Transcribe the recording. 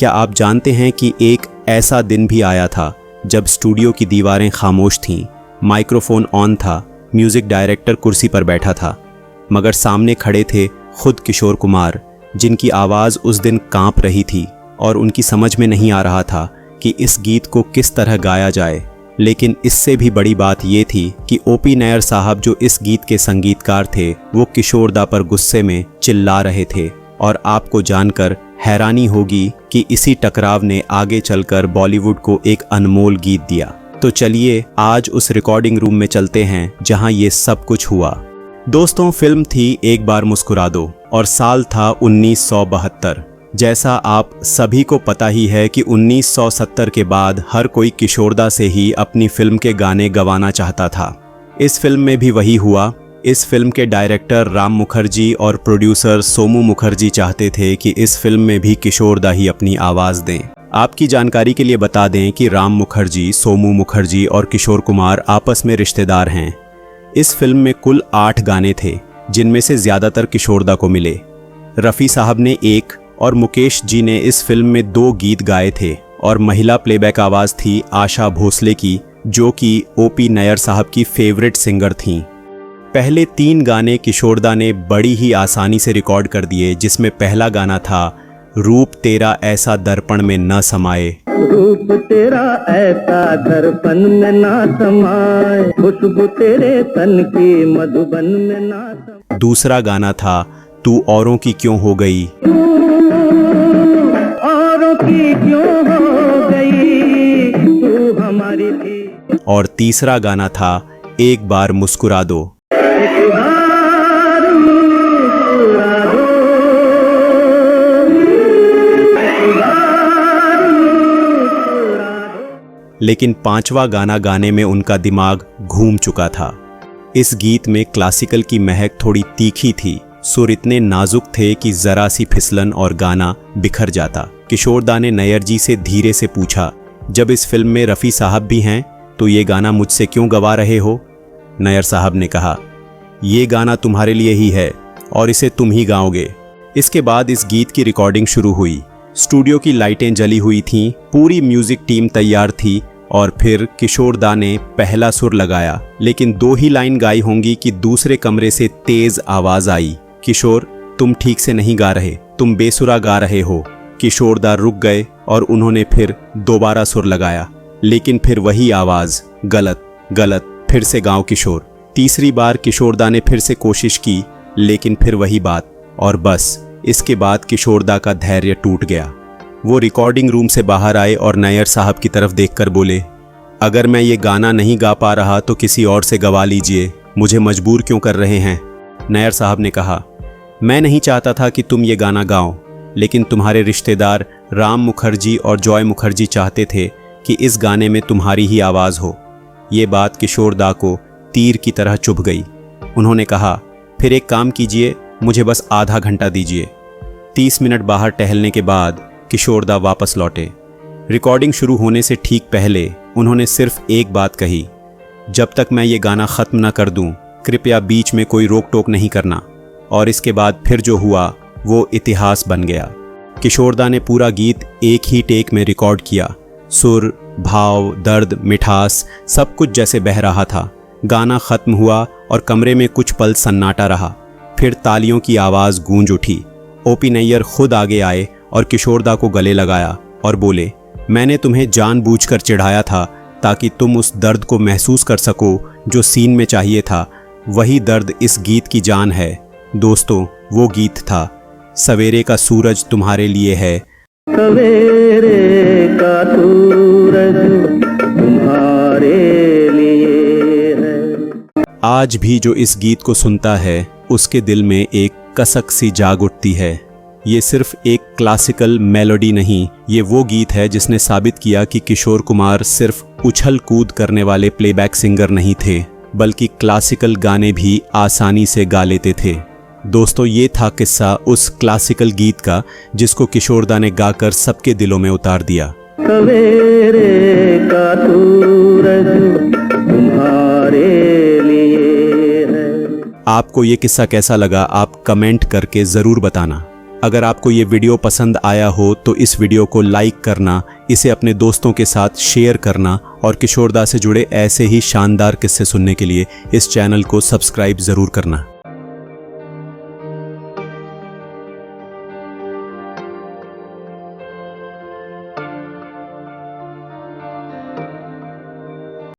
क्या आप जानते हैं कि एक ऐसा दिन भी आया था जब स्टूडियो की दीवारें खामोश थीं, माइक्रोफोन ऑन था, म्यूजिक डायरेक्टर कुर्सी पर बैठा था, मगर सामने खड़े थे खुद किशोर कुमार, जिनकी आवाज़ उस दिन कांप रही थी और उनकी समझ में नहीं आ रहा था कि इस गीत को किस तरह गाया जाए। लेकिन इससे भी बड़ी बात ये थी कि ओपी नैयर साहब जो इस गीत के संगीतकार थे, वो किशोर दा पर गुस्से में चिल्ला रहे थे। और आपको जानकर हैरानी होगी कि इसी टकराव ने आगे चलकर बॉलीवुड को एक अनमोल गीत दिया। तो चलिए आज उस रिकॉर्डिंग रूम में चलते हैं जहां ये सब कुछ हुआ। दोस्तों, फिल्म थी एक बार मुस्कुरा दो और साल था 1972। जैसा आप सभी को पता ही है कि 1970 के बाद हर कोई किशोरदा से ही अपनी फिल्म के गाने गवाना चाहता था। इस फिल्म में भी वही हुआ। इस फिल्म के डायरेक्टर राम मुखर्जी और प्रोड्यूसर सोमू मुखर्जी चाहते थे कि इस फिल्म में भी किशोरदा ही अपनी आवाज़ दें। आपकी जानकारी के लिए बता दें कि राम मुखर्जी, सोमू मुखर्जी और किशोर कुमार आपस में रिश्तेदार हैं। इस फिल्म में कुल 8 गाने थे, जिनमें से ज़्यादातर किशोरदा को मिले। रफ़ी साहब ने 1 और मुकेश जी ने इस फिल्म में 2 गीत गाए थे और महिला प्लेबैक आवाज़ थी आशा भोसले की, जो कि ओपी नैयर साहब की फेवरेट सिंगर थीं। पहले 3 गाने किशोरदा ने बड़ी ही आसानी से रिकॉर्ड कर दिए, जिसमें पहला गाना था रूप तेरा ऐसा दर्पण में न समाए। रूप तेरा ऐसा दर्पण में ना समाए, खुशबू तेरे तन की मधुबन में ना समाए। दूसरा गाना था तू औरों की क्यों हो गई, औरों की क्यों हो गई, तू हमारी थी। और तीसरा गाना था एक बार मुस्कुरा दो। लेकिन 5वां गाना गाने में उनका दिमाग घूम चुका था। इस गीत में क्लासिकल की महक थोड़ी तीखी थी, सुर इतने नाजुक थे कि जरा सी फिसलन और गाना बिखर जाता। किशोरदा ने नैयर जी से धीरे से पूछा, जब इस फिल्म में रफ़ी साहब भी हैं तो ये गाना मुझसे क्यों गवा रहे हो? नैयर साहब ने कहा, ये गाना तुम्हारे लिए ही है और इसे तुम ही गाओगे। इसके बाद इस गीत की रिकॉर्डिंग शुरू हुई। स्टूडियो की लाइटें जली हुई थीं, पूरी म्यूजिक टीम तैयार थी और फिर किशोरदा ने पहला सुर लगाया। लेकिन 2 ही लाइन गाई होंगी कि दूसरे कमरे से तेज आवाज आई, किशोर तुम ठीक से नहीं गा रहे, तुम बेसुरा गा रहे हो। किशोरदा रुक गए और उन्होंने फिर दोबारा सुर लगाया, लेकिन फिर वही आवाज, गलत गलत, फिर से गाओ किशोर। तीसरी बार किशोरदा ने फिर से कोशिश की, लेकिन फिर वही बात, और बस इसके बाद किशोरदा का धैर्य टूट गया। वो रिकॉर्डिंग रूम से बाहर आए और नैयर साहब की तरफ देखकर बोले, अगर मैं ये गाना नहीं गा पा रहा तो किसी और से गवा लीजिए, मुझे मजबूर क्यों कर रहे हैं? नैयर साहब ने कहा, मैं नहीं चाहता था कि तुम ये गाना गाओ, लेकिन तुम्हारे रिश्तेदार राम मुखर्जी और जॉय मुखर्जी चाहते थे कि इस गाने में तुम्हारी ही आवाज़ हो। ये बात किशोरदा को तीर की तरह चुभ गई। उन्होंने कहा, फिर एक काम कीजिए, मुझे बस आधा घंटा दीजिए। 30 मिनट बाहर टहलने के बाद किशोरदा वापस लौटे। रिकॉर्डिंग शुरू होने से ठीक पहले उन्होंने सिर्फ एक बात कही, जब तक मैं ये गाना ख़त्म न कर दूं, कृपया बीच में कोई रोक टोक नहीं करना। और इसके बाद फिर जो हुआ वो इतिहास बन गया। किशोरदा ने पूरा गीत एक ही टेक में रिकॉर्ड किया। सुर, भाव, दर्द, मिठास सब कुछ जैसे बह रहा था। गाना ख़त्म हुआ और कमरे में कुछ पल सन्नाटा रहा। फिर तालियों की आवाज़ गूंज उठी। ओपी नैयर खुद आगे आए और किशोरदा को गले लगाया और बोले, मैंने तुम्हें जानबूझकर चिढ़ाया था ताकि तुम उस दर्द को महसूस कर सको जो सीन में चाहिए था। वही दर्द इस गीत की जान है। दोस्तों, वो गीत था सवेरे का सूरज तुम्हारे लिए है। सवेरे का सूरज तुम्हारे लिए है। आज भी जो इस गीत को सुनता है उसके दिल में एक कसक सी जाग उठती है। ये सिर्फ एक क्लासिकल मेलोडी नहीं, ये वो गीत है जिसने साबित किया कि किशोर कुमार सिर्फ उछल कूद करने वाले प्लेबैक सिंगर नहीं थे, बल्कि क्लासिकल गाने भी आसानी से गा लेते थे। दोस्तों, ये था किस्सा उस क्लासिकल गीत का जिसको किशोरदा ने गाकर सबके दिलों में उतार दिया। सवेरे का सूरज तुम्हारे लिए है। आपको ये किस्सा कैसा लगा, आप कमेंट करके ज़रूर बताना। अगर आपको ये वीडियो पसंद आया हो तो इस वीडियो को लाइक करना, इसे अपने दोस्तों के साथ शेयर करना और किशोर दा से जुड़े ऐसे ही शानदार किस्से सुनने के लिए इस चैनल को सब्सक्राइब ज़रूर करना।